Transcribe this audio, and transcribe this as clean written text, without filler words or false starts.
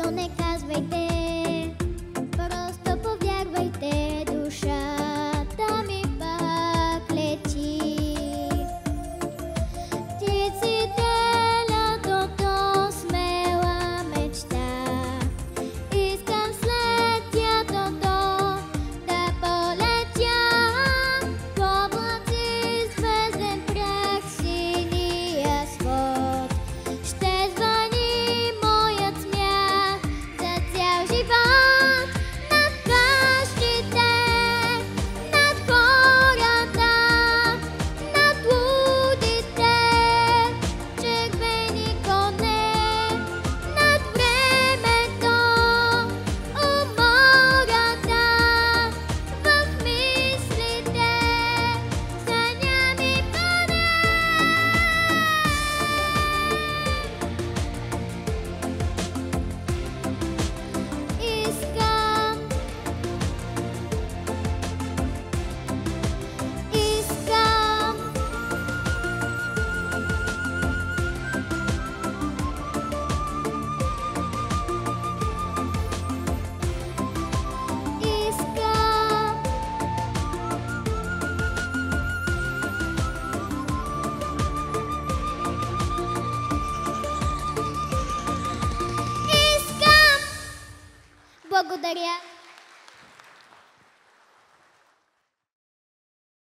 нищо не казвайте, просто повярвайте, душата ми пак лети. Птиците лятото смела мечта, искам след лятото да полетя в облаци звезден прах, синия свод. Ще звъни моят смях за цял живот над къщите, над хората, над лудите, червени коне, над времето, умората, в мислите, съня ми бъде. Искам, искам, искам, искам. Благодаря.